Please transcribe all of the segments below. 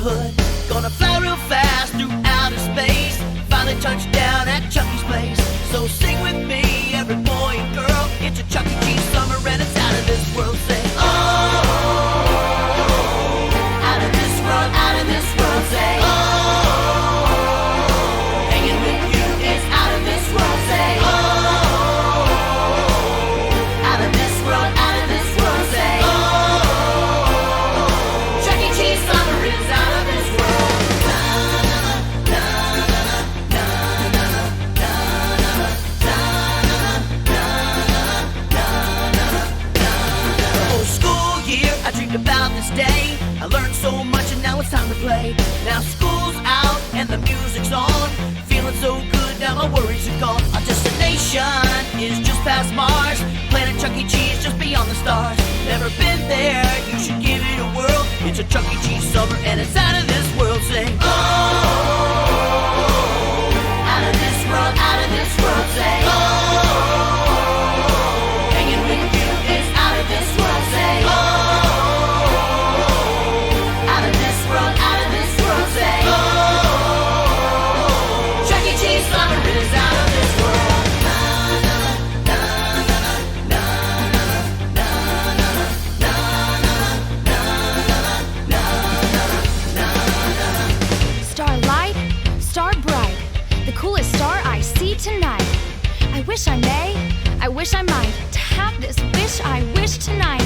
neighborhood. Gonna fly real fast through outer space. Finally touch down at Chucky's place. So sing with me, every boy and girl. It's a Chuck E. Cheese summer and it's out of this world. Say, oh, out of this world, out of this world. Say, oh, hanging with you is out of this world. Say, oh, out of this world, out of this world. Say, oh, Chuck E. Cheese summer is out of this world. I dreamed about this day. I learned so much and now it's time to play. Now school's out and the music's on. Feeling so good, now my worries are gone. Our destination is just past Mars. Planet Chuck E. Cheese just beyond the stars. Never been there, you should give it a whirl. It's a Chuck E. Cheese summer and it's out of this world. Sing, oh, out of this world, out of this world. Say, oh, hanging with you is out of this world. Say, oh, tonight. I wish I may, I wish I might, to have this wish I wish tonight.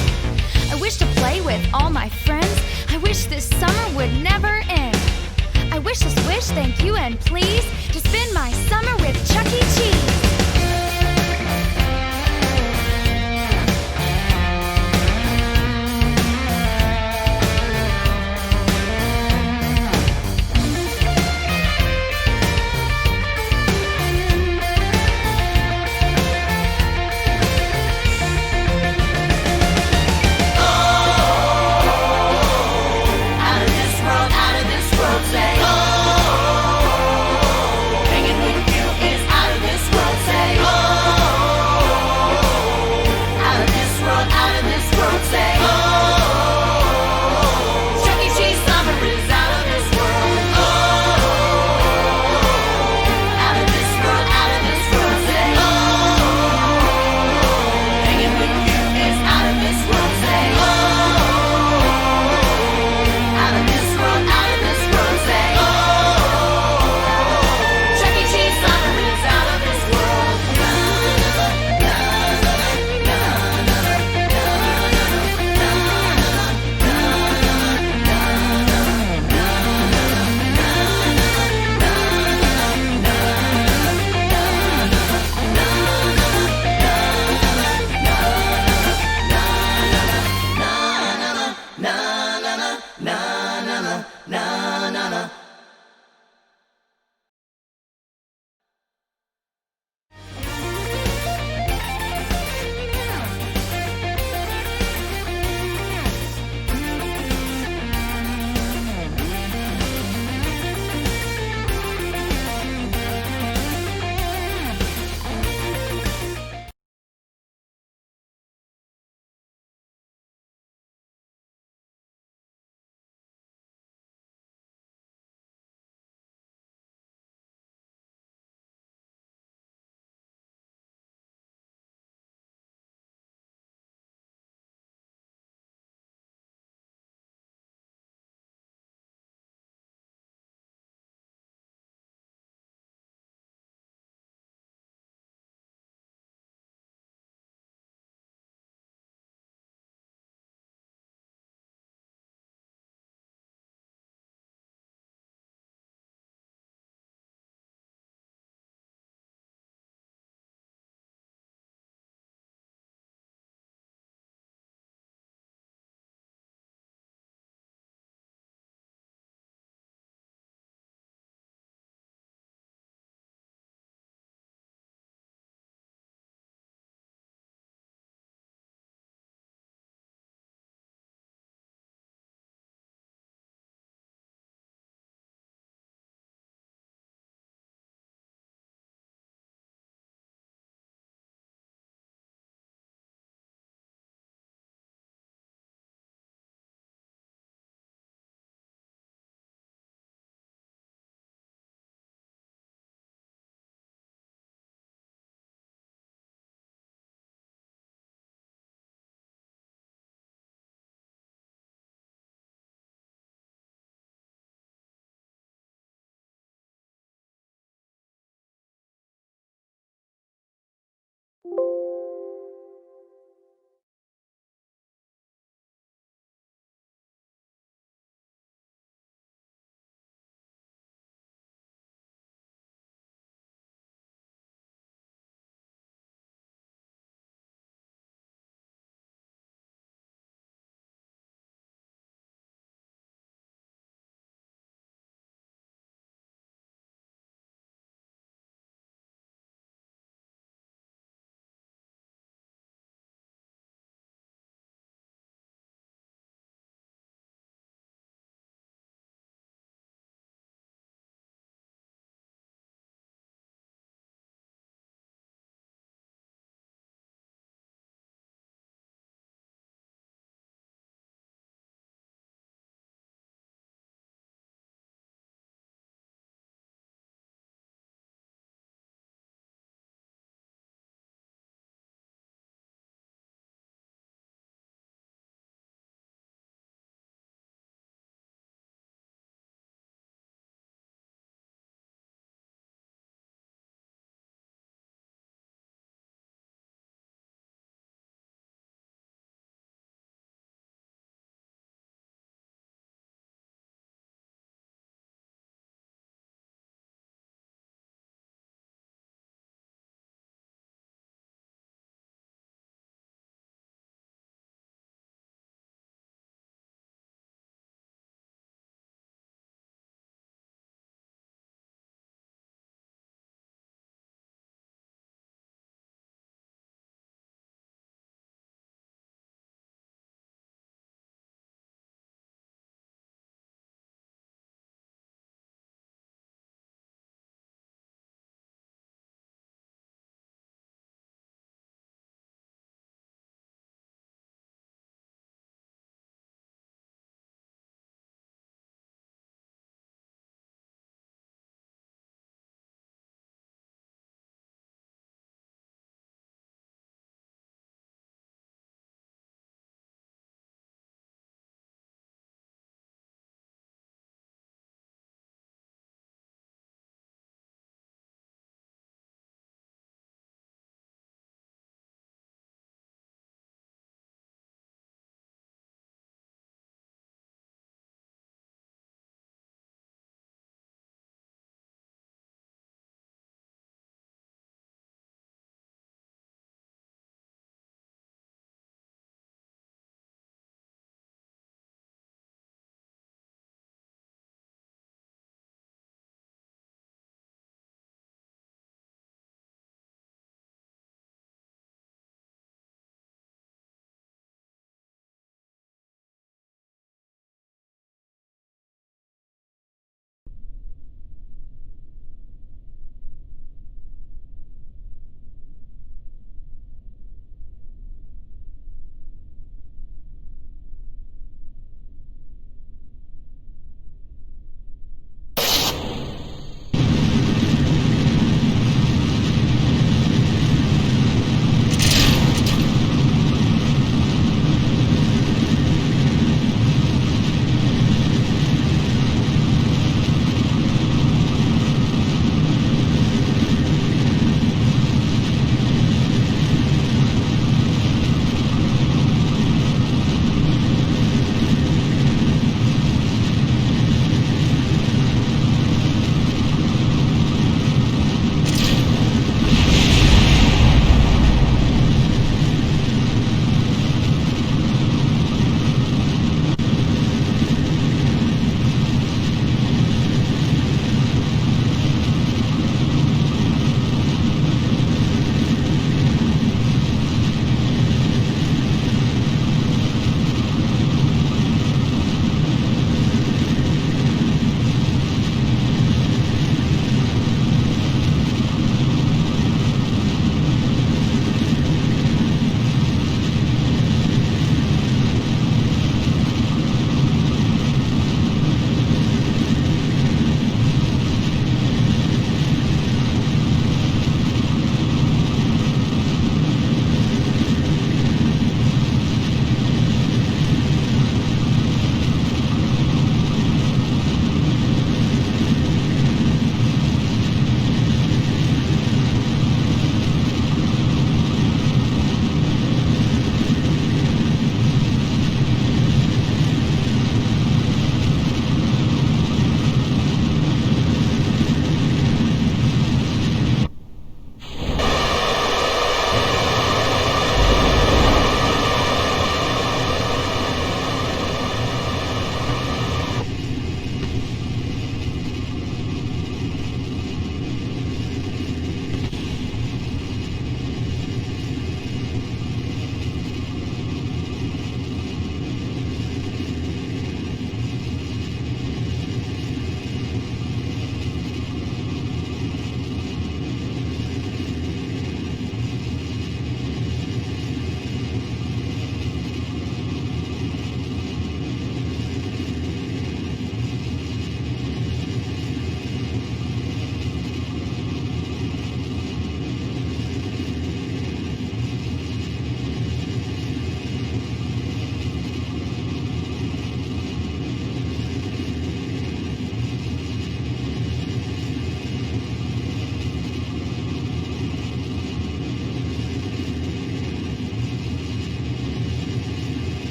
I wish to play with all my friends. I wish this summer would never end. I wish this wish, thank you and please, to spend my summer with Chuck E. Cheese.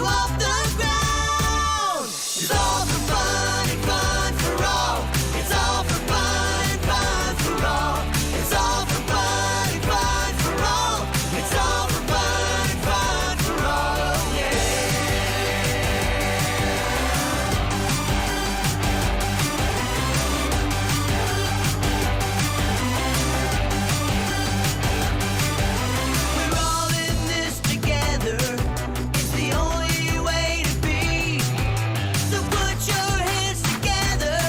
off the ground. It's all for fun and fun for all. It's all for fun and fun for all. It's all for fun and fun for all. It's all for fun and fun for all. Yeah. We're all in this together. It's the only way to be. So put your hands together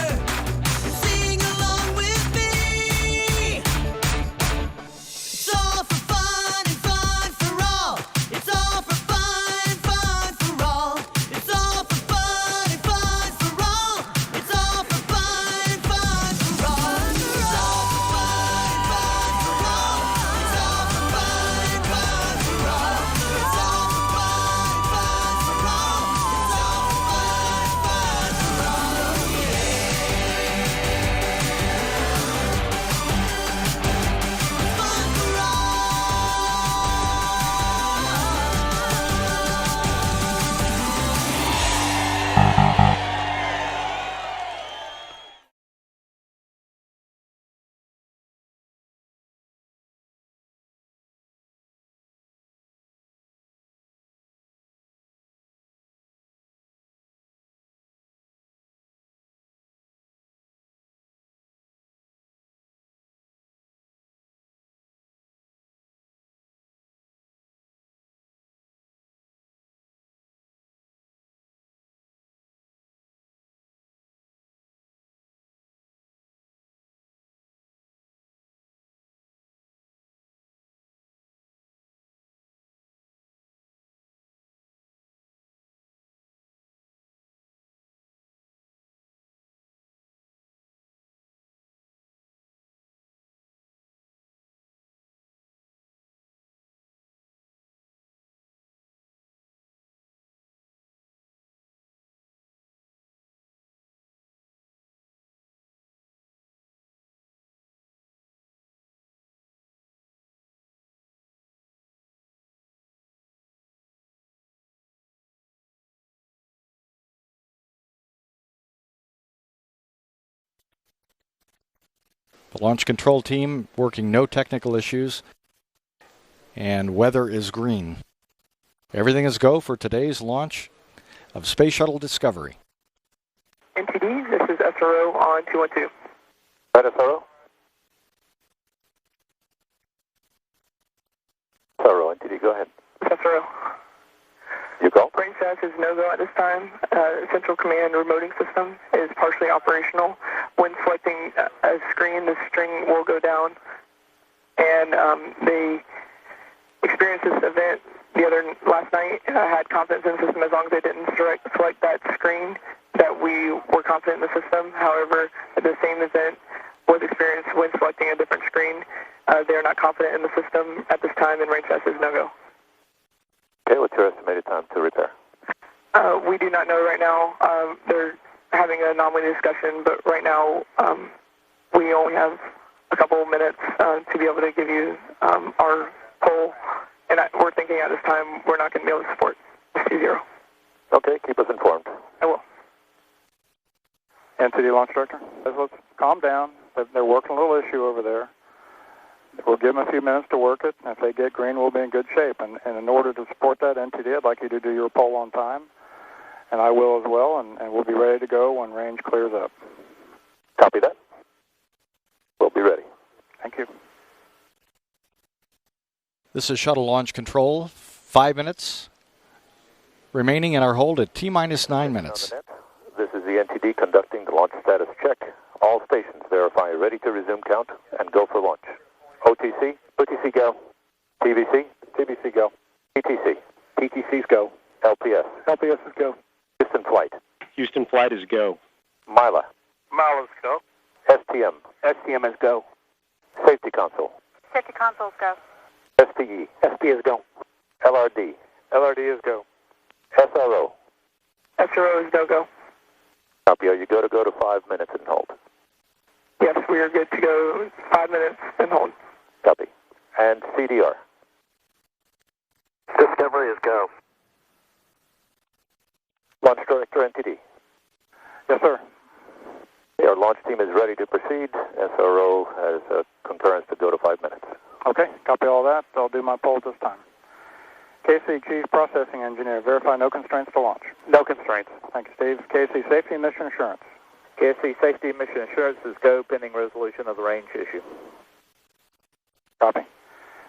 and sing along with me. It's all for fun and fun for all. It's all for fun and fun for all. It's all for fun and fun for all. It's all for fun and fun for all. It's all for fun and fun for all. It's all for fun and fun for all. It's all for fun and fun for all. It's all for fun and fun for all. Fun for all. The launch control team working no technical issues, and weather is green. Everything is go for today's launch of Space Shuttle Discovery. NTD, this is SRO on 212. Right, SRO? SRO, NTD, go ahead. SRO. You go. Range status is no-go at this time. Central Command remoting system is partially operational. When selecting a screen, the string will go down. And they experienced this event last night. Had confidence in the system as long as they didn't select that screen, that we were confident in the system. However, the same event was experienced when selecting a different screen. They are not confident in the system at this time, and range status is no-go. Okay, what's your estimated time to repair? We do not know right now. They're having an anomaly discussion, but right now we only have a couple of minutes to be able to give you our poll. And we're thinking at this time we're not going to be able to support C0. Okay, keep us informed. I will. NTD Launch Director, let's calm down. They're working a little issue over there. We'll give them a few minutes to work it, and if they get green, we'll be in good shape. And in order to support that, NTD, I'd like you to do your poll on time, and I will as well, and we'll be ready to go when range clears up. Copy that. We'll be ready. Thank you. This is Shuttle Launch Control. 5 minutes remaining in our hold at T-minus 9 minutes. This is the NTD conducting the launch status check. All stations verify ready to resume count and go for launch. OTC, OTC go. TVC, TVC go. TTC, TTC's go. LPS, LPS is go. Houston flight. Houston flight is go. Mila. Milo's go. STM. STM is go. Safety console. Safety consoles go. SPE. SPE is go. LRD. LRD is go. SRO. SRO is no-go. Copy. Are you go to 5 minutes and hold? Yes, we are good to go. 5 minutes and hold. Copy. And CDR. Discovery is go. Launch Director NTD. Yes, sir. Our launch team is ready to proceed. SRO has concurrence to go to 5 minutes. Okay, copy all that. I'll do my poll this time. KC, Chief Processing Engineer, verify no constraints to launch. No constraints. Thank you, Steve. KC, Safety and Mission Assurance. KSC Safety and Mission Assurance is go pending resolution of the range issue. Copy.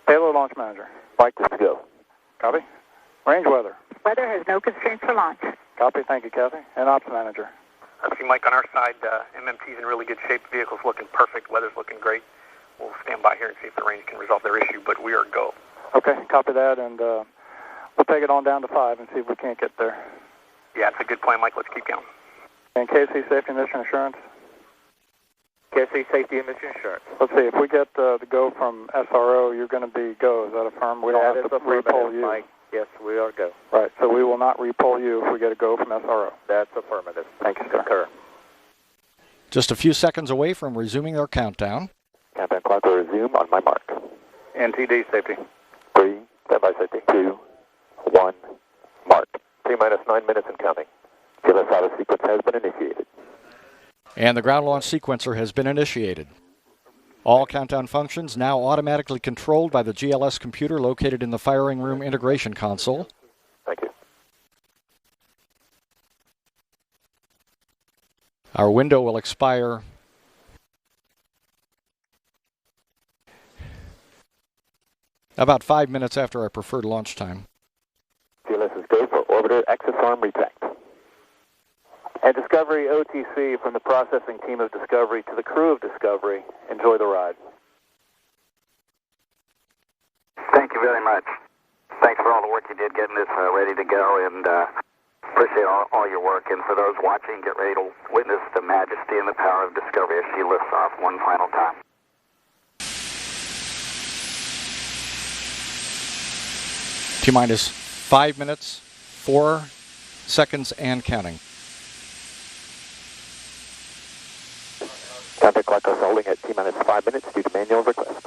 Payload Launch Manager. Mike, this is go. Copy. Range Weather. Weather has no constraints for launch. Copy, thank you, Kathy. And Ops Manager. See, Mike, on our side, MMT's in really good shape. The vehicle's looking perfect. Weather's looking great. We'll stand by here and see if the range can resolve their issue, but we are go. Okay, copy that, and we'll take it on down to 5 and see if we can't get there. Yeah, it's a good plan, Mike. Let's keep going. And KC Safety and Mission Assurance. KSC Safety and Mission Assurance. Let's see, if we get the go from SRO, you're going to be go. Is that affirmed? We don't have to re-poll you. Mike. Yes, we are go. Right, so we will not re-poll you if we get a go from SRO. That's affirmative. Thank you, sir. Concur. Just a few seconds away from resuming their countdown. Countdown clock will resume on my mark. NTD Safety. 3, standby safety. 2, 1, mark. T-minus 9 minutes and counting. GLS auto sequence has been initiated. And the ground launch sequencer has been initiated. All countdown functions now automatically controlled by the GLS computer located in the firing room integration console. Thank you. Our window will expire about 5 minutes after our preferred launch time. GLS is go for orbiter access arm retract. And Discovery OTC from the processing team of Discovery to the crew of Discovery. Enjoy the ride. Thank you very much. Thanks for all the work you did getting this ready to go, and appreciate all your work. And for those watching, get ready to witness the majesty and the power of Discovery as she lifts off one final time. T-minus 5 minutes, 4 seconds, and counting. Countdown clock is holding at T-minus 5 minutes due to manual request.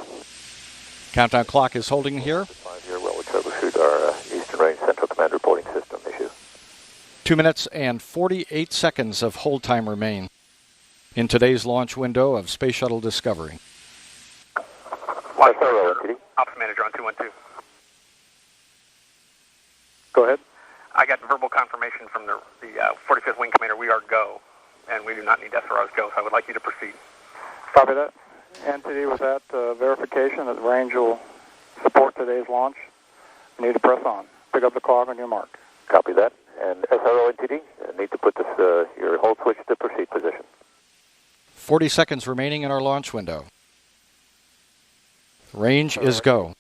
Countdown clock is holding here. 5 here, well, we troubleshoot our Eastern Range Central Command reporting system issue. 2 minutes and 48 seconds of hold time remain in today's launch window of Space Shuttle Discovery. Ops Manager on 212. Go ahead. I got verbal confirmation from the 45th Wing Commander. We are go, and we do not need SRO's go, so I would like you to proceed. Copy that. NTD, with that verification that the range will support today's launch, you need to press on. Pick up the clock on your mark. Copy that. And SRO NTD, need to put this your hold switch to proceed position. 40 seconds remaining in our launch window. Range is go.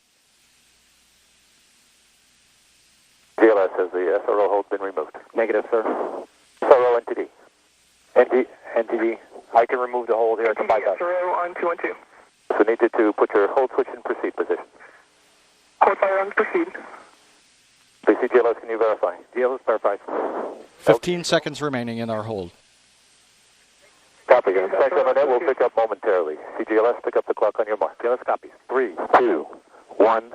GLS, has the SRO hold been removed? Negative, sir. SRO NTD. NTD, I can remove the hold here. SRO on 212. So need to put your hold switch in proceed position. Hold fire on proceed. Please see GLS, can you verify? GLS verified. 15 seconds remaining in our hold. Copy. Inspection on that will pick up momentarily. CGLS, pick up the clock on your mark. GLS copies. 3, 2, 1,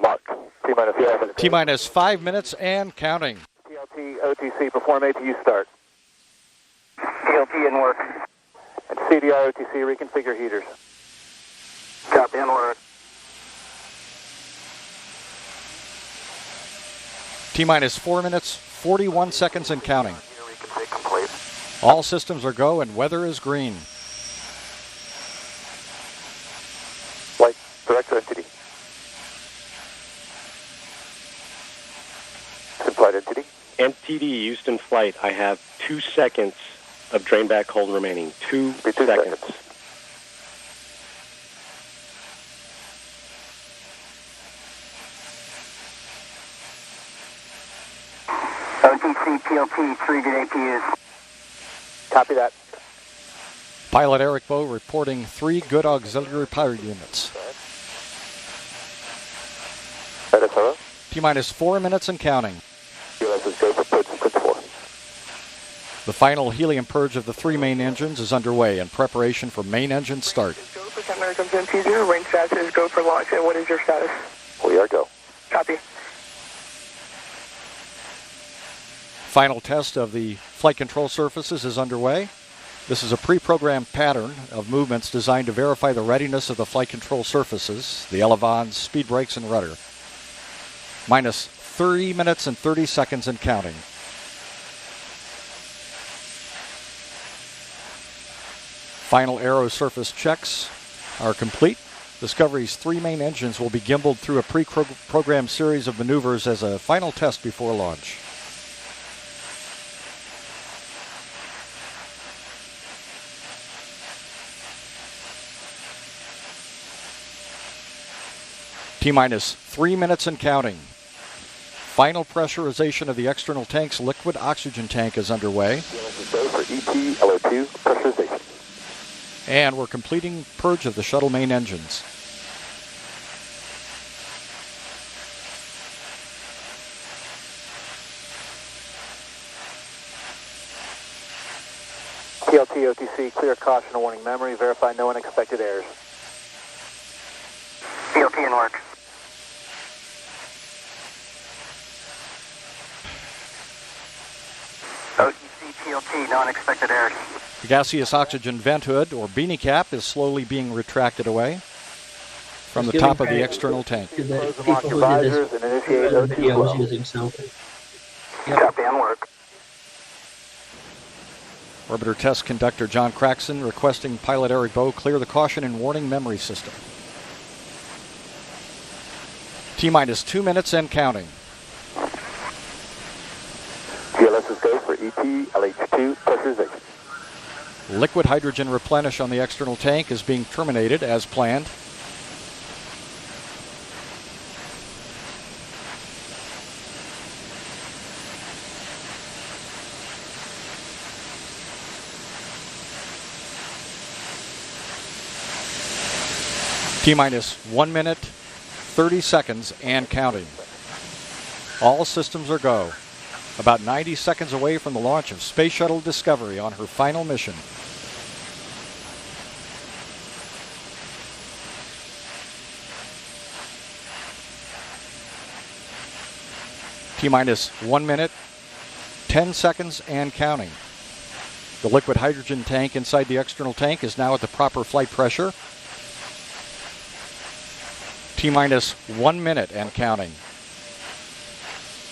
mark. T-minus 5 minutes. T-minus 5 minutes and counting. TLT, OTC, perform APU start. TLT in work. And CDR, OTC, reconfigure heaters. Copy in work. T-minus 4 minutes, 41 seconds and counting. Reconfig complete. All systems are go and weather is green. Flight Director Entity. Flight Entity. NTD Houston Flight. I have 2 seconds of drain back hold remaining. 2 seconds. OTC, PLT, 3 good APUs. Copy that. Pilot Eric Bowe reporting 3 good auxiliary power units. SRO. T-minus 4 minutes and counting. GLS is go for purge sequence 4. The final helium purge of the 3 main engines is underway in preparation for main engine start. Go for 10 minutes comes in T0. Range status is go for launch. And what is your status? We are go. Copy. Final test of the flight control surfaces is underway. This is a pre-programmed pattern of movements designed to verify the readiness of the flight control surfaces, the elevons, speed brakes, and rudder. Minus 30 minutes and 30 seconds and counting. Final aero surface checks are complete. Discovery's 3 main engines will be gimbaled through a pre-programmed series of maneuvers as a final test before launch. T-minus 3 minutes and counting. Final pressurization of the external tank's liquid oxygen tank is underway. For ET LO2 pressurization. And we're completing purge of the shuttle main engines. TLT OTC, clear caution and warning memory, verify no unexpected errors. CLT in work. OTC, TLT, no unexpected errors. The gaseous oxygen vent hood, or beanie cap, is slowly being retracted away from the top of the external tank. Close the lock your visors and initiate O2 flow. Using something. Copy on work. Orbiter test conductor John Craxton requesting pilot Eric Bowe clear the caution and warning memory system. T-minus 2 minutes and counting. GLS is go for ET LH2 pressurization. Liquid hydrogen replenish on the external tank is being terminated as planned. T-minus 1 minute, 30 seconds and counting. All systems are go. About 90 seconds away from the launch of Space Shuttle Discovery on her final mission. T-minus 1 minute, 10 seconds and counting. The liquid hydrogen tank inside the external tank is now at the proper flight pressure. T-minus 1 minute and counting.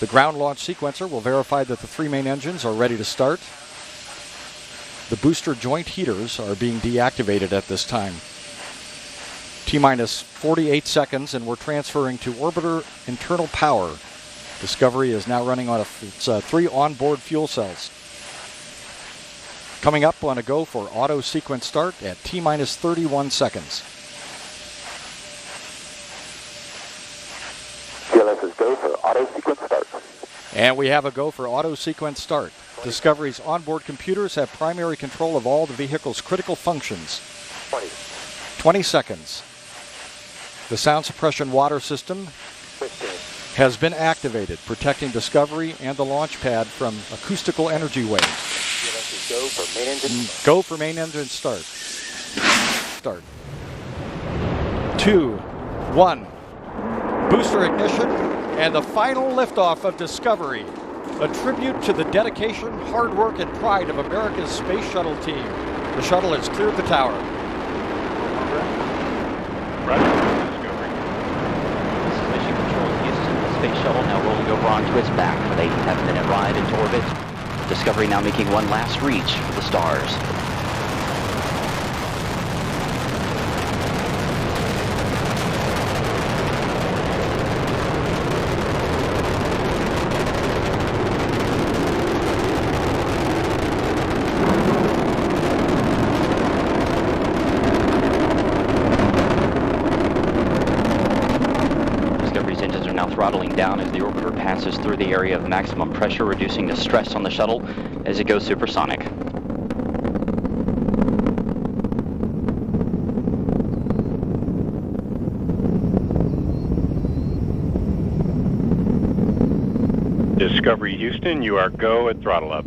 The ground launch sequencer will verify that the 3 main engines are ready to start. The booster joint heaters are being deactivated at this time. T-minus 48 seconds and we're transferring to orbiter internal power. Discovery is now running on its 3 onboard fuel cells. Coming up on a go for auto sequence start at T-minus 31 seconds. GLS is go for auto sequence start. And we have a go for auto sequence start. Discovery's onboard computers have primary control of all the vehicle's critical functions. 20 seconds. The sound suppression water system 15. has been activated, protecting Discovery and the launch pad from acoustical energy waves. GLS is go for main engine. Go for main engine start. Start. 2, 1. Booster ignition and the final liftoff of Discovery. A tribute to the dedication, hard work, and pride of America's space shuttle team. The shuttle has cleared the tower. Roger, Discovery. This is Mission Control Houston. The space shuttle now rolling over onto its back with a 10-minute ride into orbit. Discovery now making one last reach for the stars. Throttling down as the orbiter passes through the area of maximum pressure, reducing the stress on the shuttle as it goes supersonic. Discovery Houston, you are go at throttle up.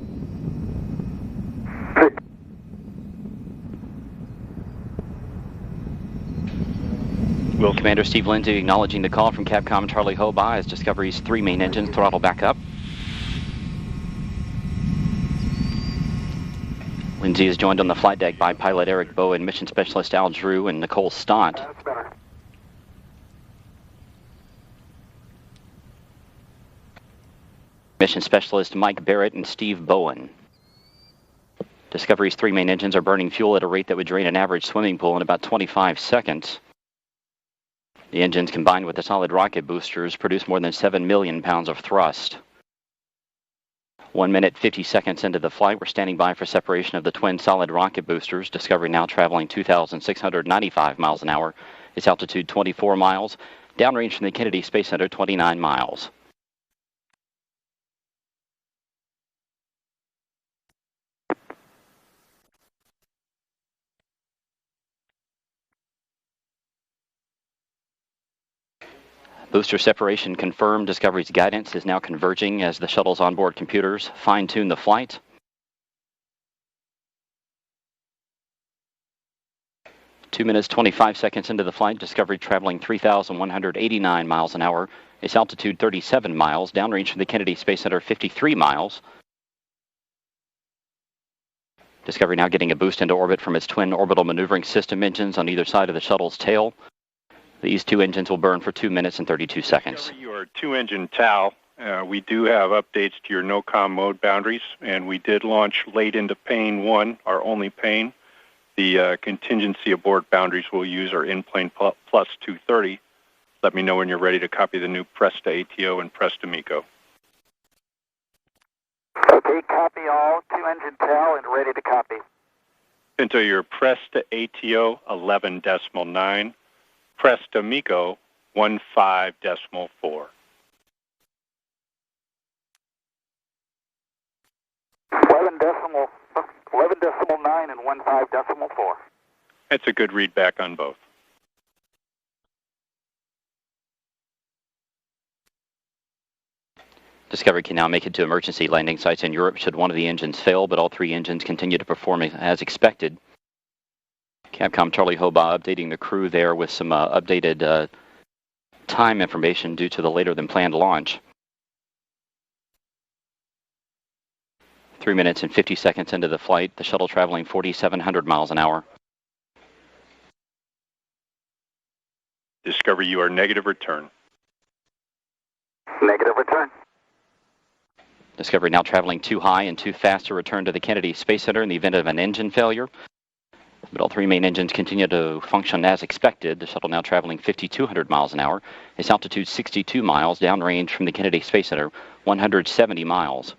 Commander Steve Lindsay acknowledging the call from Capcom Charlie Hobaugh as Discovery's 3 main engines throttle back up. Lindsay is joined on the flight deck by pilot Eric Bowen, mission specialist Al Drew, and Nicole Stott. That's better. Mission specialist Mike Barrett and Steve Bowen. Discovery's three main engines are burning fuel at a rate that would drain an average swimming pool in about 25 seconds. The engines, combined with the solid rocket boosters, produce more than 7 million pounds of thrust. 1 minute, 50 seconds into the flight, we're standing by for separation of the twin solid rocket boosters. Discovery now traveling 2,695 miles an hour. Its altitude 24 miles. Downrange from the Kennedy Space Center 29 miles. Booster separation confirmed. Discovery's guidance is now converging as the shuttle's onboard computers fine-tune the flight. Two minutes, 25 seconds into the flight, Discovery traveling 3,189 miles an hour. Its altitude 37 miles. Downrange from the Kennedy Space Center 53 miles. Discovery now getting a boost into orbit from its twin orbital maneuvering system engines on either side of the shuttle's tail. These two engines will burn for 2 minutes and 32 seconds. Your two-engine TAL. We do have updates to your no-com mode boundaries, and we did launch late into pane 1, our only pane. The contingency aboard boundaries we'll use are in-plane plus 230. Let me know when you're ready to copy the new Presta ATO and Presta MECO. Okay, copy all. Two-engine TAL and ready to copy. Pinto, your Presta ATO 11.9. Presta MECO 15.4. 11.9 and 15.4. That's a good read back on both. Discovery can now make it to emergency landing sites in Europe should one of the engines fail, but all three engines continue to perform as expected. Capcom Charlie Hobaugh updating the crew there with some updated time information due to the later than planned launch. 3 minutes and 50 seconds into the flight, the shuttle traveling 4,700 miles an hour. Discovery, you are negative return. Negative return. Discovery now traveling too high and too fast to return to the Kennedy Space Center in the event of an engine failure. But all three main engines continue to function as expected. The shuttle now traveling 5,200 miles an hour. Its altitude 62 miles, downrange from the Kennedy Space Center 170 miles.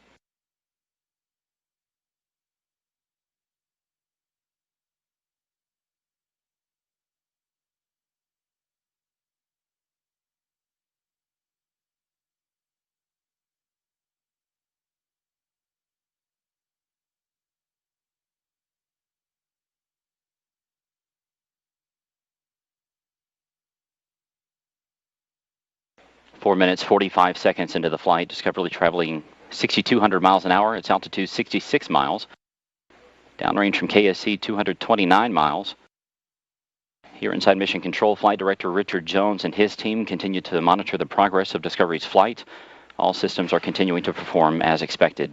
Four minutes, 45 seconds into the flight, Discovery traveling 6,200 miles an hour. Its altitude 66 miles. Downrange from KSC 229 miles. Here inside Mission Control, Flight Director Richard Jones and his team continue to monitor the progress of Discovery's flight. All systems are continuing to perform as expected.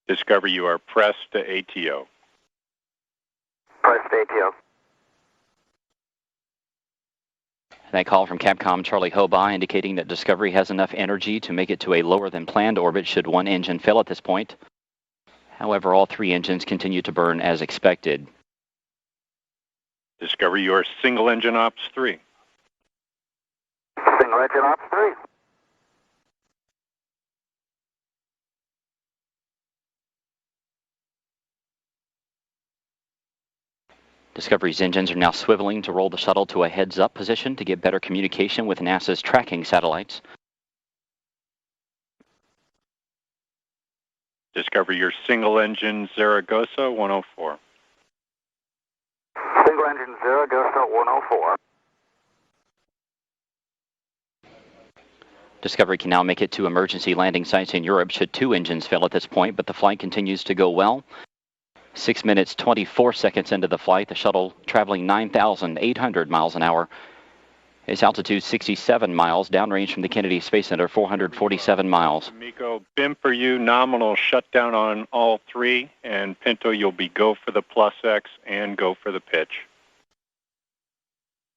Discovery, you are Presta ATO. Presta ATO. That call from Capcom Charlie Hobaugh indicating that Discovery has enough energy to make it to a lower than planned orbit should one engine fail at this point. However, all three engines continue to burn as expected. Discovery, you are single engine ops 3. Single engine ops 3. Discovery's engines are now swiveling to roll the shuttle to a heads-up position to get better communication with NASA's tracking satellites. Discovery, your single engine Zaragoza 104. Single engine Zaragoza 104. Discovery can now make it to emergency landing sites in Europe should two engines fail at this point, but the flight continues to go well. 6 minutes, 24 seconds into the flight, the shuttle traveling 9,800 miles an hour. Its altitude 67 miles, downrange from the Kennedy Space Center 447 miles. Miko, BIM for you, nominal shutdown on all three, and Pinto, you'll be go for the plus X and go for the pitch.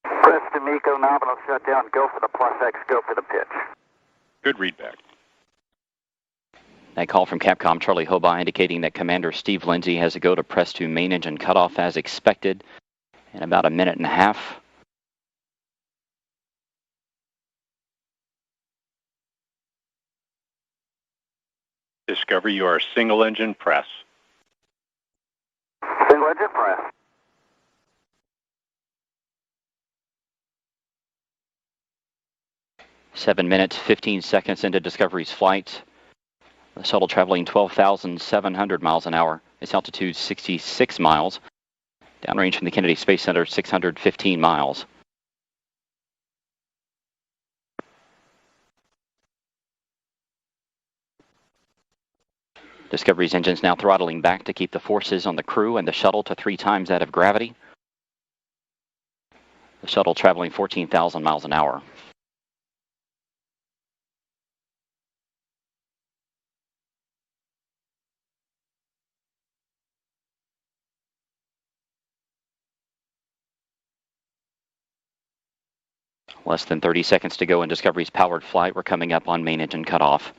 Preston Miko, nominal shutdown, go for the plus X, go for the pitch. Good readback. That call from Capcom Charlie Hoba indicating that Commander Steve Lindsay has to go to press to main engine cutoff as expected in about a minute and a half. Discovery, you are single engine press. Single engine press. Seven minutes, 15 seconds into Discovery's flight. The shuttle traveling 12,700 miles an hour. Its altitude 66 miles. Downrange from the Kennedy Space Center 615 miles. Discovery's engines now throttling back to keep the forces on the crew and the shuttle to 3 times that of gravity. The shuttle traveling 14,000 miles an hour. Less than 30 seconds to go in Discovery's powered flight. We're coming up on main engine cutoff.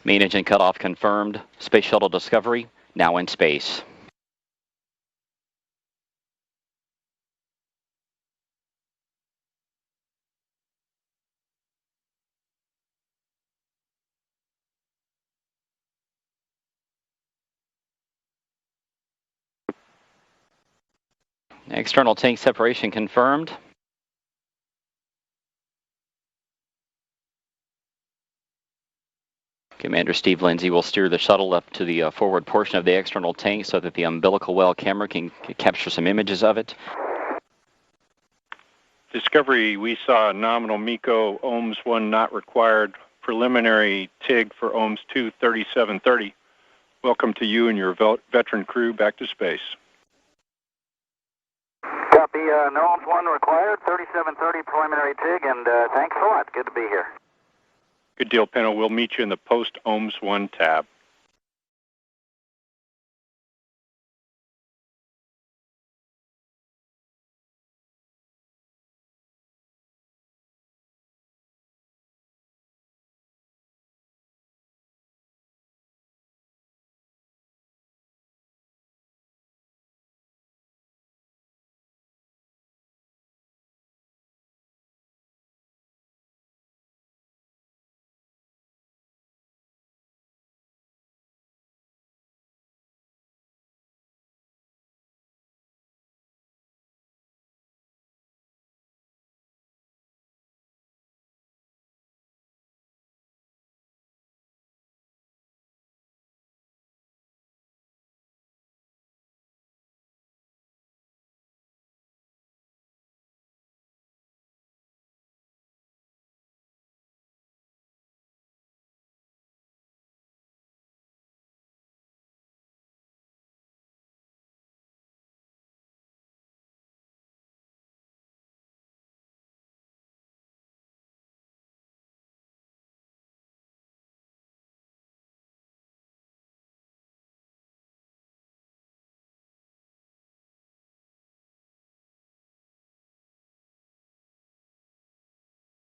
Main engine cutoff confirmed. Space Shuttle Discovery now in space. External tank separation confirmed. Commander Steve Lindsay will steer the shuttle up to the forward portion of the external tank so that the umbilical well camera can capture some images of it. Discovery, we saw nominal Miko, ohms 1 not required, preliminary TIG for ohms 2, 3730. Welcome to you and your veteran crew back to space. Copy, no ohms 1 required, 3730 preliminary TIG, and thanks a lot. Good to be here. Good deal, Pinto. We'll meet you in the post ohms 1 tab.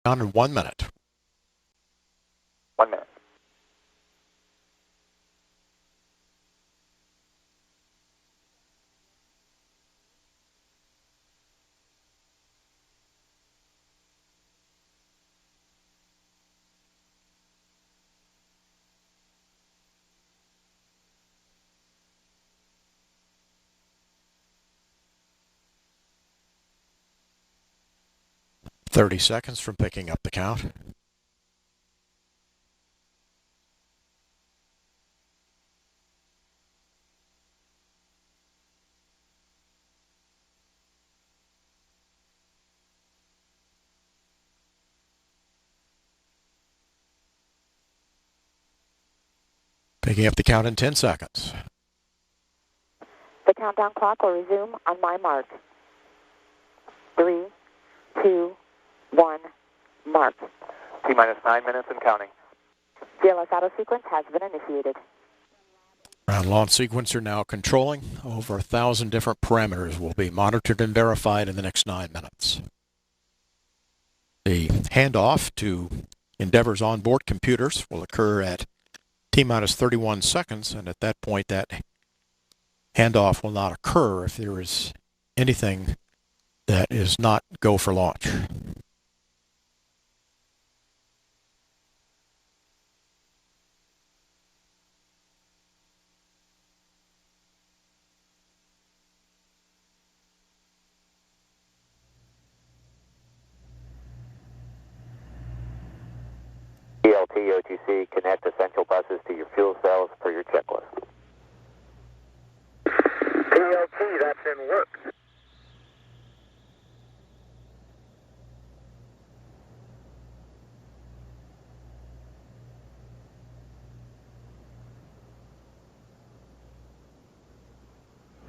On in 1 minute. 1 minute. 30 seconds from picking up the count. Picking up the count in 10 seconds. The countdown clock will resume on my mark. 3, 2, 1, mark. T-minus 9 minutes and counting. GLS auto sequence has been initiated. Ground launch sequencer now controlling. Over 1,000 different parameters will be monitored and verified in the next 9 minutes. The handoff to Endeavour's onboard computers will occur at T-minus 31 seconds, and at that point that handoff will not occur if there is anything that is not go for launch. ELT, OTC, connect essential buses to your fuel cells per your checklist. PLT, that's in work.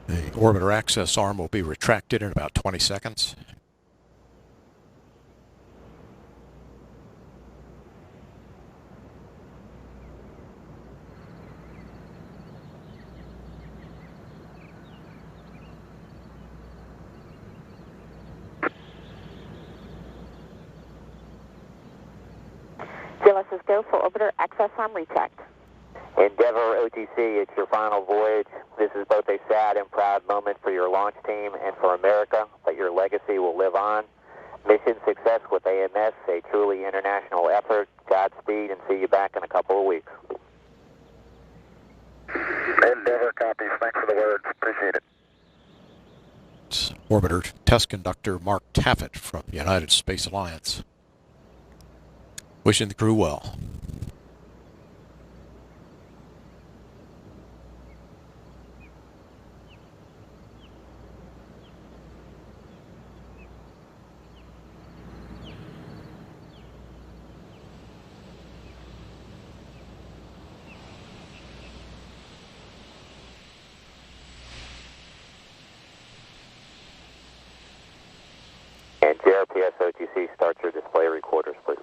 The orbiter access arm will be retracted in about 20 seconds. GLS's go for orbiter access arm rechecked. Endeavour OTC, it's your final voyage. This is both a sad and proud moment for your launch team and for America, but your legacy will live on. Mission success with AMS, a truly international effort. Godspeed, and see you back in a couple of weeks. Endeavour copies. Thanks for the words. Appreciate it. It's orbiter test conductor Mark Taffet from the United Space Alliance. Wishing the crew well. And JRPS OTC, start your display recorders, please.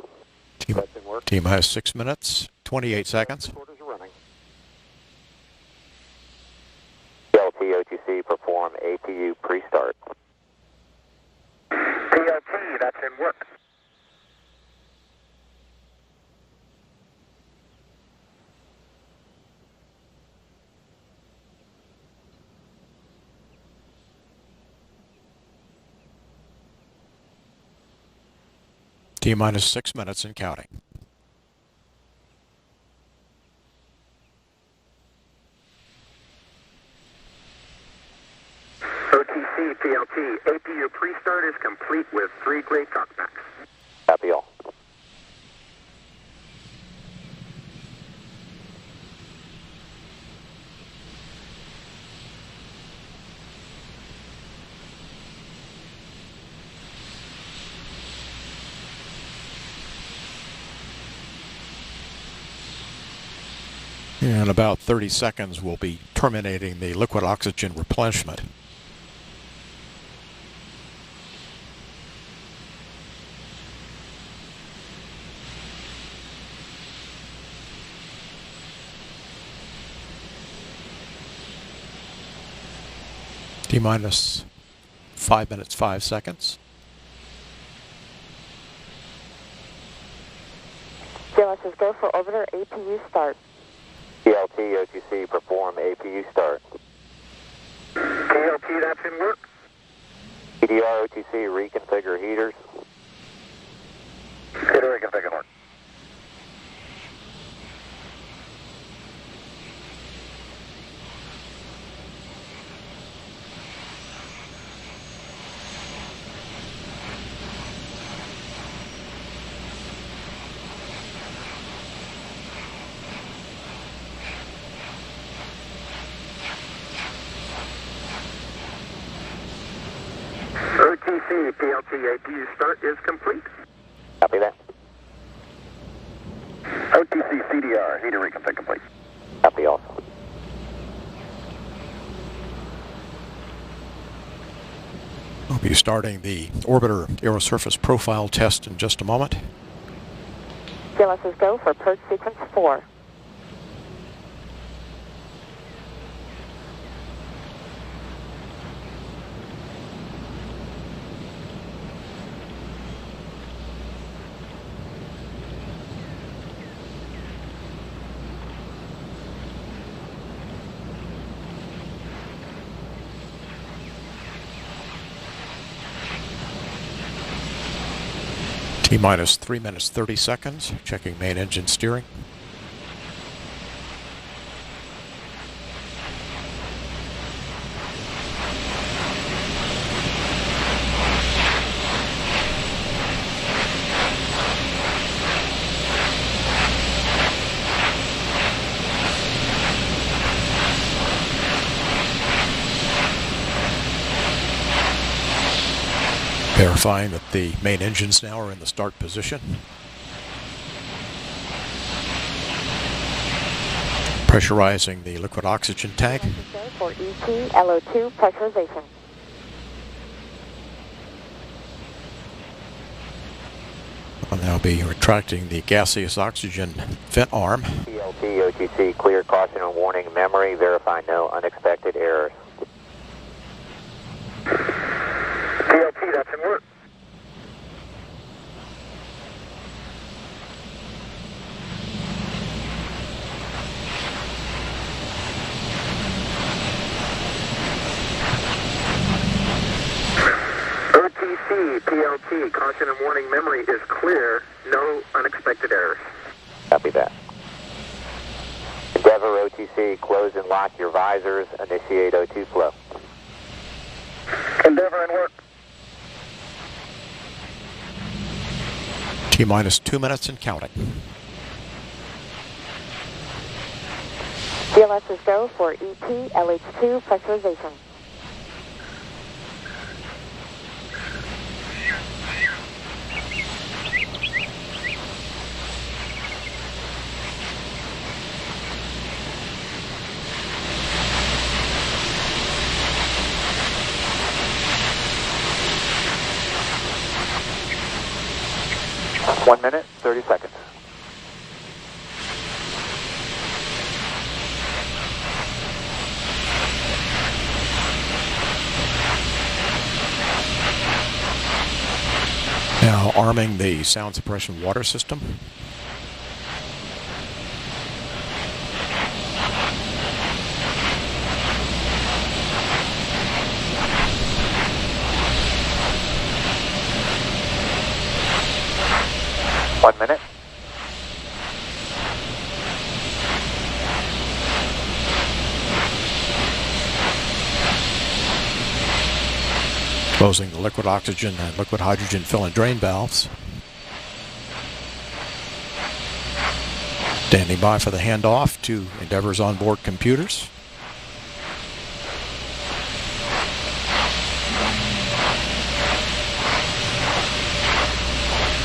T-minus 6 minutes, 28 seconds. Recorders are running. PLT OTC, perform APU pre-start. PLT, that's in work. T-minus 6 minutes and counting. OTC, PLT, APU pre-start is complete with 3 gray talkbacks. Copy all. In about 30 seconds, we'll be terminating the liquid oxygen replenishment. T-minus 5 minutes, 5 seconds. GLS's go for orbiter APU start. PLT OTC, perform APU start. PLT, that's in work. PDR OTC, reconfigure heaters. Good, reconfigure work. OTC, PLT APU start is complete. Copy that. OTC CDR, heater reconfig complete. Copy also. We'll be starting the orbiter aerosurface profile test in just a moment. GLS's go for purge sequence 4. T-minus 3 minutes 30 seconds. Checking main engine steering. Verifying that the main engines now are in the start position. Pressurizing the liquid oxygen tank. For ET LO2 pressurization. I'll now be retracting the gaseous oxygen vent arm. PLT, OTC, clear, caution and warning, memory, verify no unexpected errors. PLT, that's in work. OTC, PLT, caution and warning, memory is clear, no unexpected errors. Copy that. Endeavor, OTC, close and lock your visors, initiate O2 flow. Endeavor and work. T-minus 2 minutes and counting. GLS's go for ET LH2 pressurization. One minute, 30 seconds. Now arming the sound suppression water system. One minute. Closing the liquid oxygen and liquid hydrogen fill and drain valves. Standing by for the handoff to Endeavor's onboard computers.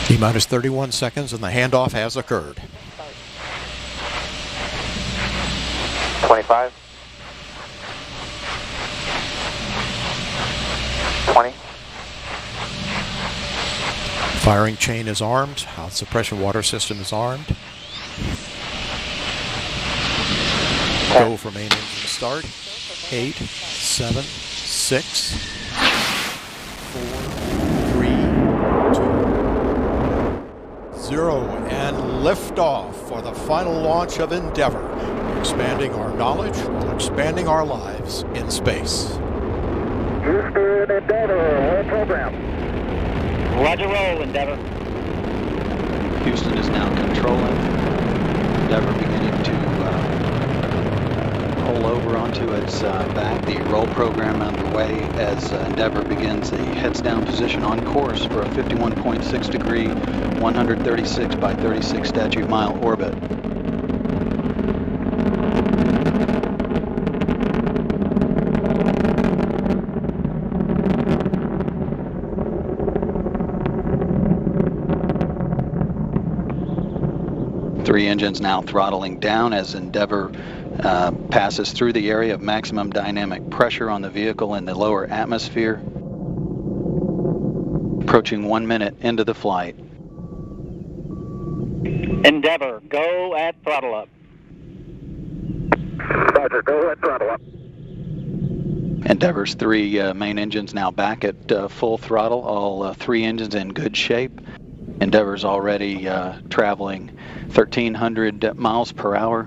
T-minus 31 seconds and the handoff has occurred. 25. 20. Firing chain is armed. House suppression water system is armed. Go for main engine start. 8, 7, 6, 4, 3, 2, 0, and liftoff for the final launch of Endeavor, expanding our knowledge while expanding our lives in space. Houston, Endeavor, roll program. Roger, roll, Endeavor. Houston is now controlling. Endeavor beginning to roll over onto its back. The roll program underway as Endeavor begins the heads down position on course for a 51.6 degree, 136 by 36 statute mile orbit. 3 engines now throttling down as Endeavour passes through the area of maximum dynamic pressure on the vehicle in the lower atmosphere. Approaching 1 minute into the flight. Endeavour, go at throttle up. Roger, go at throttle up. Endeavour's 3 main engines now back at full throttle, all 3 engines in good shape. Endeavour's already traveling 1,300 miles per hour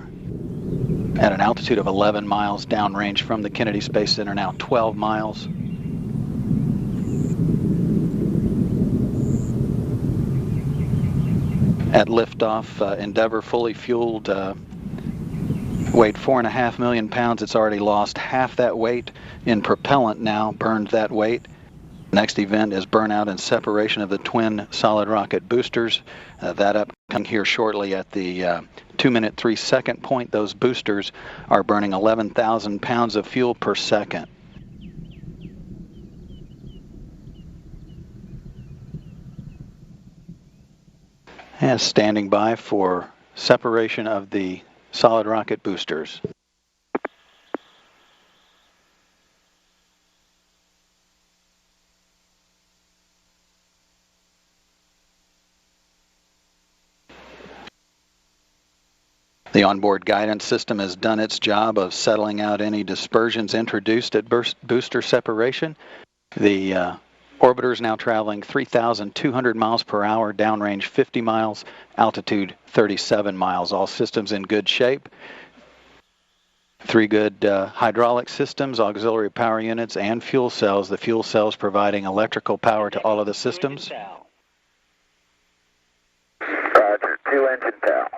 at an altitude of 11 miles downrange from the Kennedy Space Center, now 12 miles. At liftoff, Endeavour fully fueled, weighed 4.5 million pounds. It's already lost half that weight in propellant now, burned that weight. Next event is burnout and separation of the twin solid rocket boosters. That upcoming here shortly at the 2 minute 3 second point. Those boosters are burning 11,000 pounds of fuel per second. And standing by for separation of the solid rocket boosters. The onboard guidance system has done its job of settling out any dispersions introduced at booster separation. The orbiter is now traveling 3,200 miles per hour, downrange 50 miles, altitude 37 miles. All systems in good shape. 3 good hydraulic systems, auxiliary power units, and fuel cells. The fuel cells providing electrical power to all of the systems. Roger, 2 engine TAL.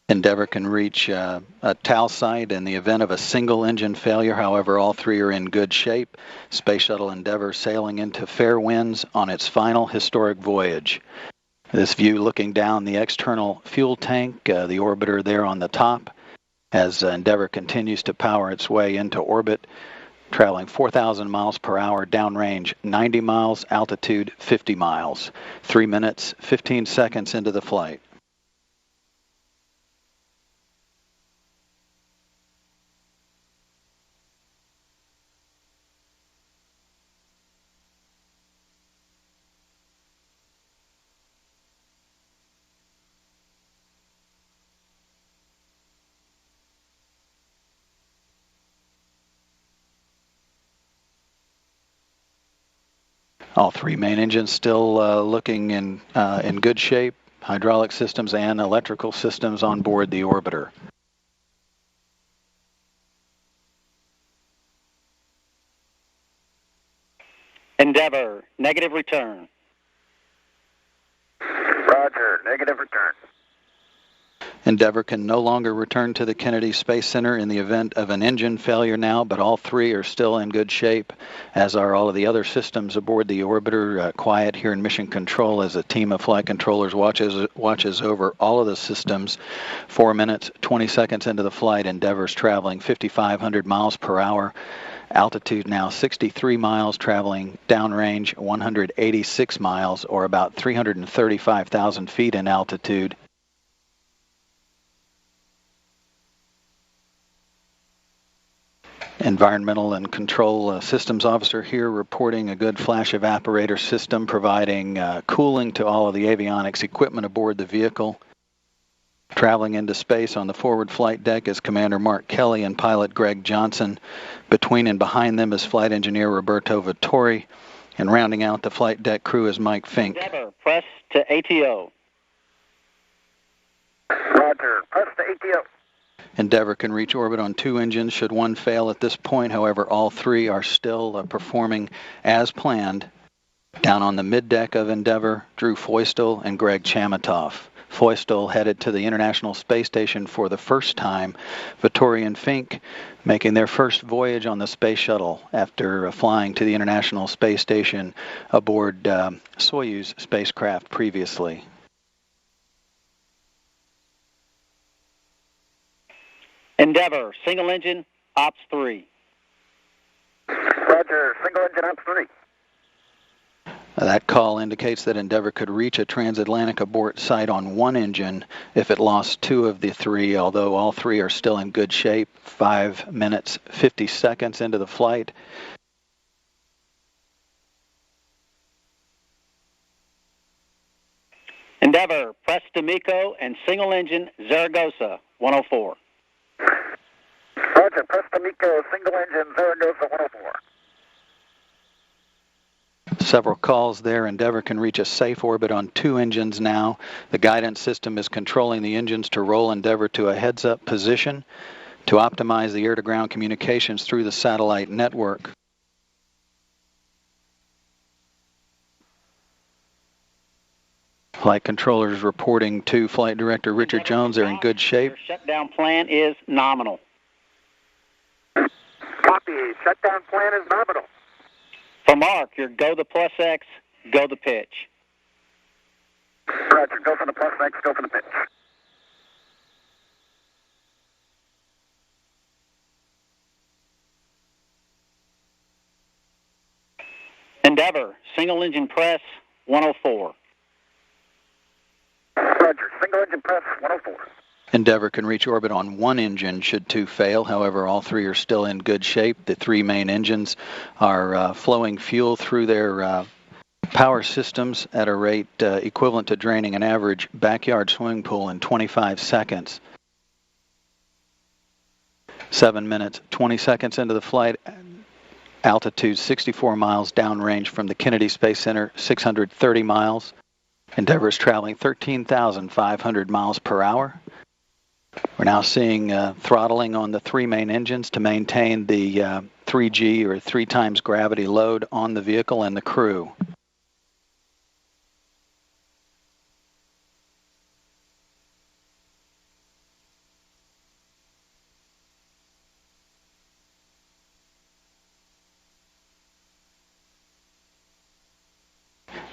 Endeavour can reach a TAL site in the event of a single engine failure. However, all 3 are in good shape. Space Shuttle Endeavour sailing into fair winds on its final historic voyage. This view looking down the external fuel tank, the orbiter there on the top, as Endeavour continues to power its way into orbit, traveling 4,000 miles per hour, downrange 90 miles, altitude 50 miles. 3 minutes, 15 seconds into the flight. All 3 main engines still looking in good shape. Hydraulic systems and electrical systems on board the orbiter. Endeavour, negative return. Roger, negative return. Endeavour can no longer return to the Kennedy Space Center in the event of an engine failure now, but all 3 are still in good shape, as are all of the other systems aboard the orbiter. Quiet here in Mission Control as a team of flight controllers watches over all of the systems. 4 minutes, 20 seconds into the flight, Endeavour's traveling 5,500 miles per hour. Altitude now 63 miles, traveling downrange 186 miles, or about 335,000 feet in altitude. Environmental and Control Systems Officer here reporting a good flash evaporator system providing cooling to all of the avionics equipment aboard the vehicle. Traveling into space on the forward flight deck is Commander Mark Kelly and pilot Greg Johnson. Between and behind them is flight engineer Roberto Vittori. And rounding out the flight deck crew is Mike Fink. Endeavour, press to ATO. Roger, press to ATO. Endeavour can reach orbit on 2 engines should one fail at this point. However, all 3 are still performing as planned. Down on the middeck of Endeavour, Drew Feustel and Greg Chamitoff. Feustel headed to the International Space Station for the first time. Vittori and Fink making their first voyage on the Space Shuttle after flying to the International Space Station aboard Soyuz spacecraft previously. Endeavour, single engine, Ops 3. Roger, single engine Ops 3. That call indicates that Endeavour could reach a transatlantic abort site on one engine if it lost two of the three, although all three are still in good shape. 5 minutes, 50 seconds into the flight. Endeavour, press to MECO and single engine Zaragoza, 104. Roger, press to MECO, single engine Zaragoza, 104. Several calls there. Endeavour can reach a safe orbit on two engines now. The guidance system is controlling the engines to roll Endeavour to a heads-up position to optimize the air-to-ground communications through the satellite network. Flight controllers reporting to Flight Director Richard Jones they're in good shape. Your shutdown plan is nominal. Copy. Shutdown plan is nominal. For Mark, your go the plus X, go the pitch. Roger, go for the plus X, go for the pitch. Endeavour, single engine press, 104. Roger, single engine press, 104. Endeavour can reach orbit on one engine should two fail. However, all three are still in good shape. The three main engines are flowing fuel through their power systems at a rate equivalent to draining an average backyard swimming pool in 25 seconds. 7 minutes, 20 seconds into the flight. Altitude 64 miles downrange from the Kennedy Space Center, 630 miles. Endeavour is traveling 13,500 miles per hour. We're now seeing throttling on the three main engines to maintain the 3G or 3 times gravity load on the vehicle and the crew.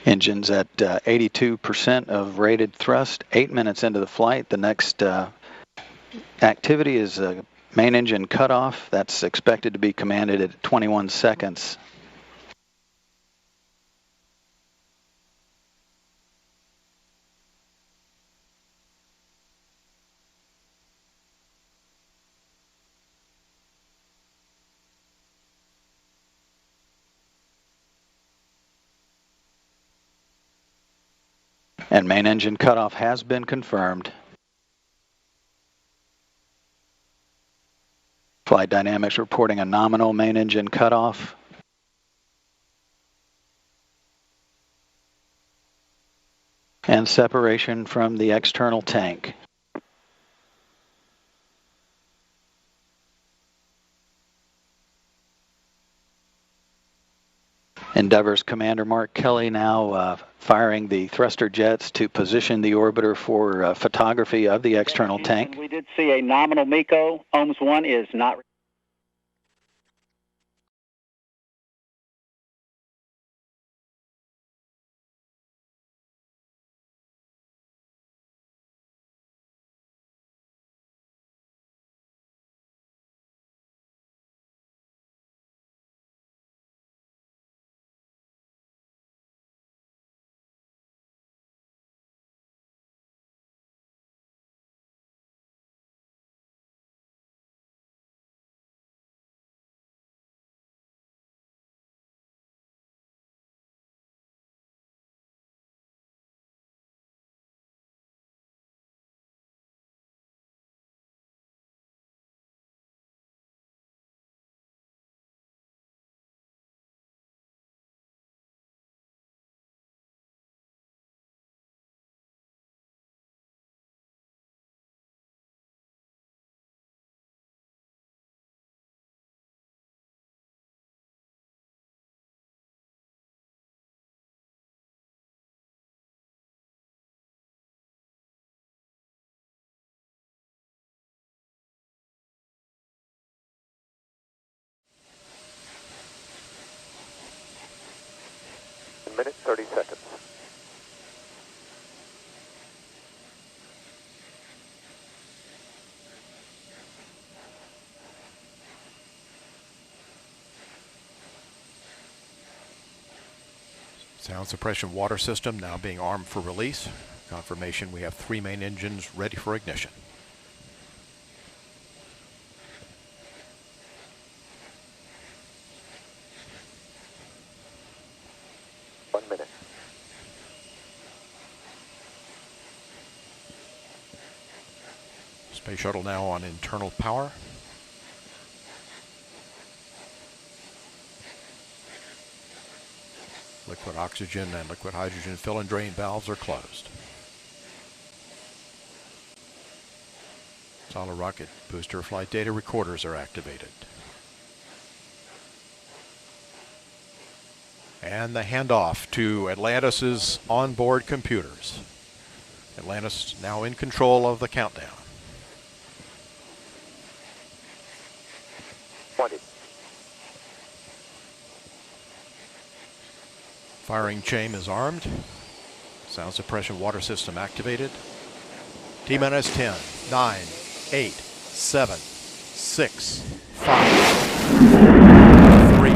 Engines at 82% of rated thrust, 8 minutes into the flight. The next activity is main engine cutoff. That's expected to be commanded at 21 seconds. And main engine cutoff has been confirmed. Flight Dynamics reporting a nominal main engine cutoff. And separation from the external tank. Endeavour's Commander Mark Kelly now firing the thruster jets to position the orbiter for photography of the external tank. We did see a nominal MECO. OMS 1 is not Sound suppression water system now being armed for release. Confirmation we have 3 main engines ready for ignition. Space shuttle now on internal power. Liquid oxygen and liquid hydrogen fill and drain valves are closed. Solid rocket booster flight data recorders are activated. And the handoff to Atlantis' onboard computers. Atlantis now in control of the countdown. 20. Firing chain is armed. Sound suppression water system activated. T-minus 10, 9, 8, 7, 6, 5, 3, 2,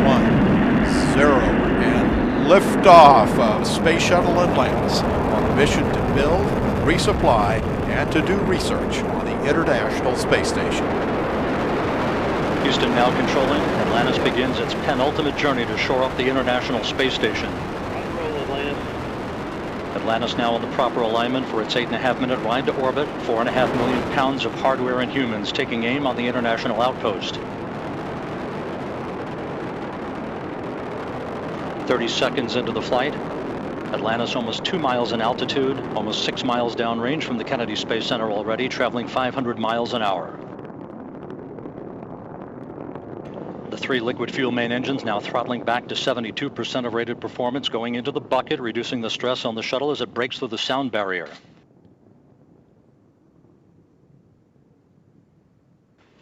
1, 0. And liftoff of Space Shuttle Atlantis on a mission to build, resupply, and to do research on the International Space Station. Houston now controlling. Atlantis begins its penultimate journey to shore up the International Space Station. Atlantis now in the proper alignment for its 8.5-minute ride to orbit. 4.5 million pounds of hardware and humans taking aim on the International Outpost. 30 seconds into the flight. Atlantis almost 2 miles in altitude, almost 6 miles downrange from the Kennedy Space Center already, traveling 500 miles an hour. The 3 liquid fuel main engines now throttling back to 72% of rated performance, going into the bucket, reducing the stress on the shuttle as it breaks through the sound barrier.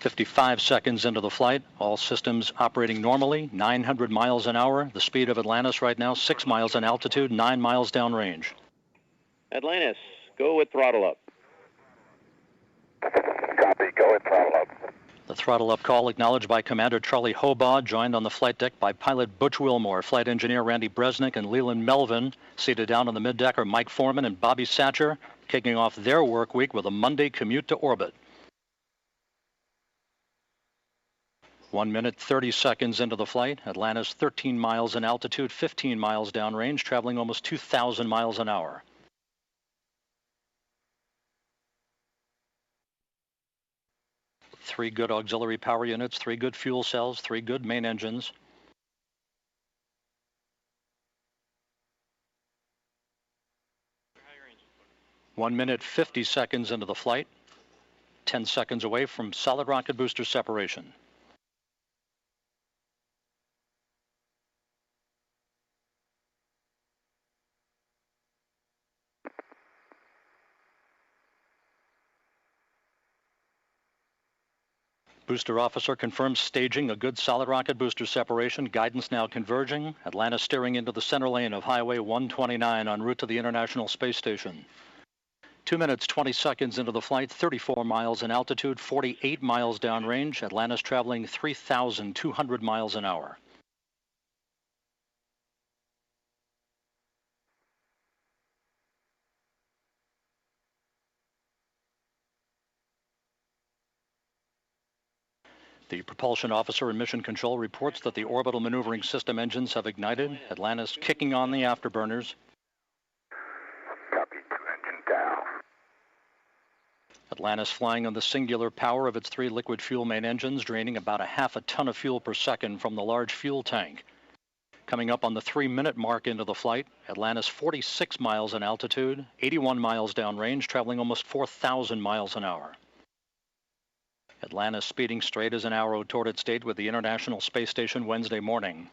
55 seconds into the flight, all systems operating normally, 900 miles an hour. The speed of Atlantis right now, 6 miles in altitude, 9 miles downrange. Atlantis, go with throttle up. Copy, go with throttle up. The throttle up call acknowledged by Commander Charlie Hobaugh, joined on the flight deck by pilot Butch Wilmore, flight engineer Randy Bresnick and Leland Melvin. Seated down on the middeck are Mike Foreman and Bobby Satcher, kicking off their work week with a Monday commute to orbit. 1 minute, 30 seconds into the flight. Atlantis 13 miles in altitude, 15 miles downrange, traveling almost 2,000 miles an hour. Three good auxiliary power units, 3 good fuel cells, 3 good main engines. One minute, 50 seconds into the flight. 10 seconds away from solid rocket booster separation. Booster officer confirms staging a good solid rocket booster separation. Guidance now converging. Atlantis steering into the center lane of Highway 129 en route to the International Space Station. 2 minutes, 20 seconds into the flight, 34 miles in altitude, 48 miles downrange. Atlantis traveling 3,200 miles an hour. The propulsion officer in mission control reports that the orbital maneuvering system engines have ignited. Atlantis kicking on the afterburners. Copy, 2 engine down. Atlantis flying on the singular power of its 3 liquid fuel main engines, draining about 1/2 ton of fuel per second from the large fuel tank. Coming up on the 3-minute mark into the flight, Atlantis 46 miles in altitude, 81 miles downrange, traveling almost 4,000 miles an hour. Atlantis speeding straight as an arrow toward its date with the International Space Station Wednesday morning.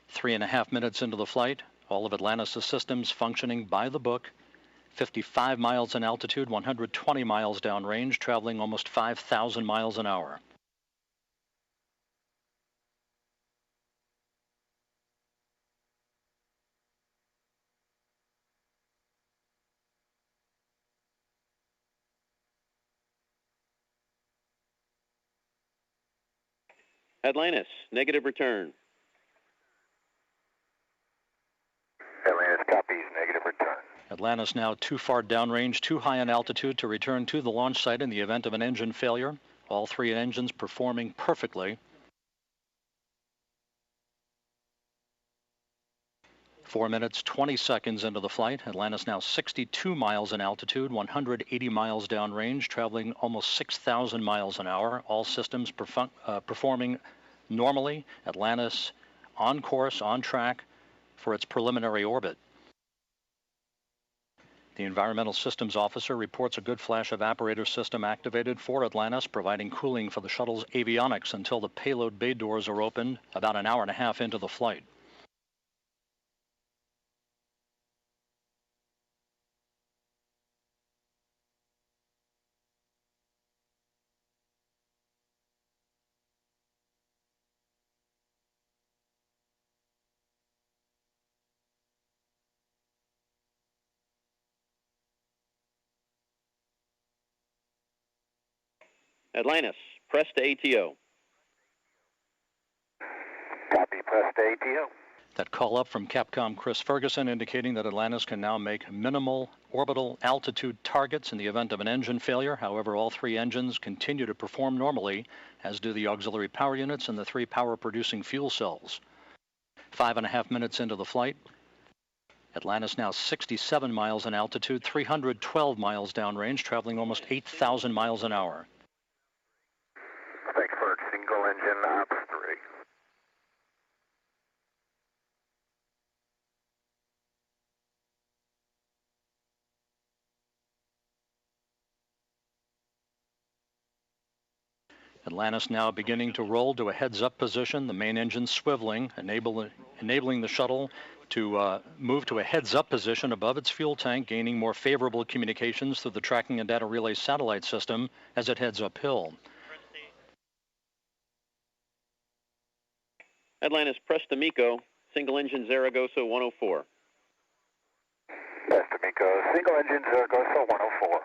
Three and a half minutes into the flight, all of Atlantis' systems functioning by the book. 55 miles in altitude, 120 miles downrange, traveling almost 5,000 miles an hour. Atlantis, negative return. Atlantis copies, negative return. Atlantis now too far downrange, too high in altitude to return to the launch site in the event of an engine failure. All three engines performing perfectly. 4 minutes, 20 seconds into the flight. Atlantis now 62 miles in altitude, 180 miles downrange, traveling almost 6,000 miles an hour. All systems performing normally. Atlantis on course, on track for its preliminary orbit. The Environmental Systems Officer reports a good flash evaporator system activated for Atlantis, providing cooling for the shuttle's avionics until the payload bay doors are opened about an hour and a half into the flight. Atlantis, press to ATO. Copy, press to ATO. That call up from Capcom Chris Ferguson indicating that Atlantis can now make minimal orbital altitude targets in the event of an engine failure. However, all three engines continue to perform normally, as do the auxiliary power units and the three power-producing fuel cells. 5.5 minutes into the flight, Atlantis now 67 miles in altitude, 312 miles downrange, traveling almost 8,000 miles an hour. Thanks for single engine ops 3. Atlantis now beginning to roll to a heads-up position, the main engine swiveling, enabling the shuttle to move to a heads-up position above its fuel tank, gaining more favorable communications through the tracking and data relay satellite system as it heads uphill. Atlantis, press to MECO, single engine Zaragoza 104. Press to MECO, single engine Zaragoza 104.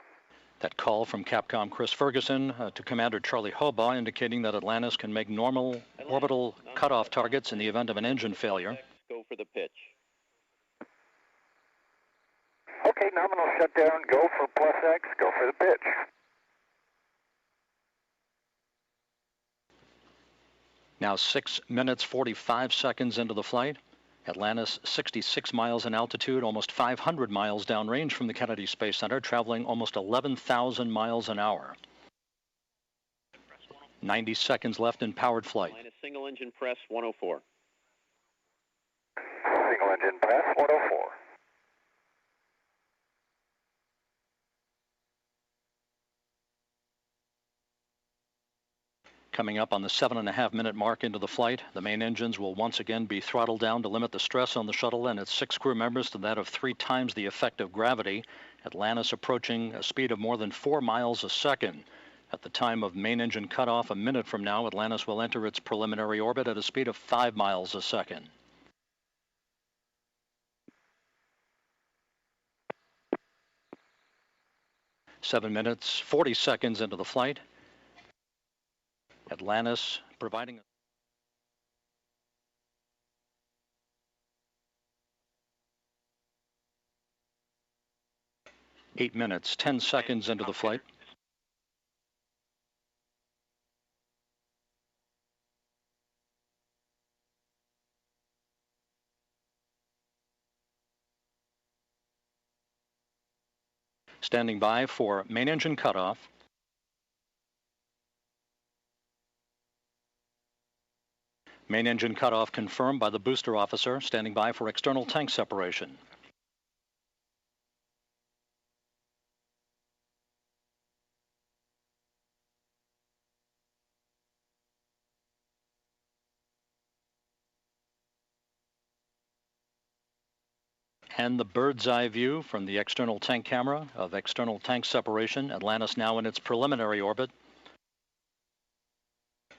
That call from Capcom Chris Ferguson to Commander Charlie Hobaugh indicating that Atlantis can make normal orbital cutoff targets in the event of an engine failure. Go for the pitch. Okay, nominal shutdown, go for plus X, go for the pitch. Now 6 minutes, 45 seconds into the flight. Atlantis 66 miles in altitude, almost 500 miles downrange from the Kennedy Space Center, traveling almost 11,000 miles an hour. 90 seconds left in powered flight. Atlantis, single engine press 104. Single engine press 104. Coming up on the 7.5 minute mark into the flight, the main engines will once again be throttled down to limit the stress on the shuttle and its 6 crew members to that of 3 times the effect of gravity. Atlantis approaching a speed of more than 4 miles a second. At the time of main engine cutoff, a minute from now, Atlantis will enter its preliminary orbit at a speed of 5 miles a second. Seven minutes, 40 seconds into the flight. Atlantis providing 8 minutes, 10 seconds into the flight. Standing by for main engine cutoff. Main engine cutoff confirmed by the booster officer, standing by for external tank separation. And the bird's eye view from the external tank camera of external tank separation. Atlantis now in its preliminary orbit.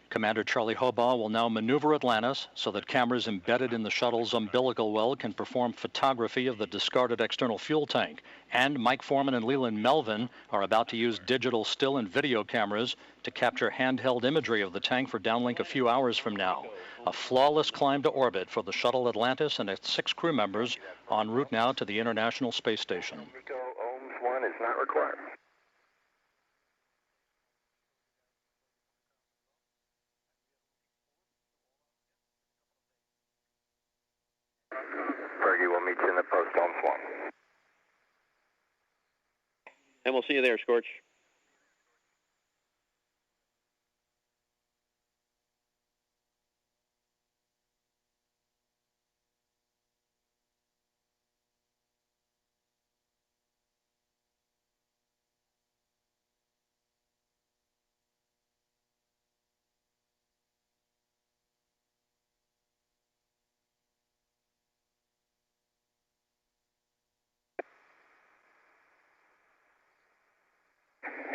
Commander Charlie Hobaugh will now maneuver Atlantis so that cameras embedded in the shuttle's umbilical well can perform photography of the discarded external fuel tank. And Mike Foreman and Leland Melvin are about to use digital still and video cameras to capture handheld imagery of the tank for downlink a few hours from now. A flawless climb to orbit for the shuttle Atlantis and its 6 crew members en route now to the International Space Station. Ohms 1 is not required. Fergie will meet you in the post, Ohms 1. And we'll see you there, Scorch.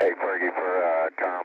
Hey, Fergie, for Tom.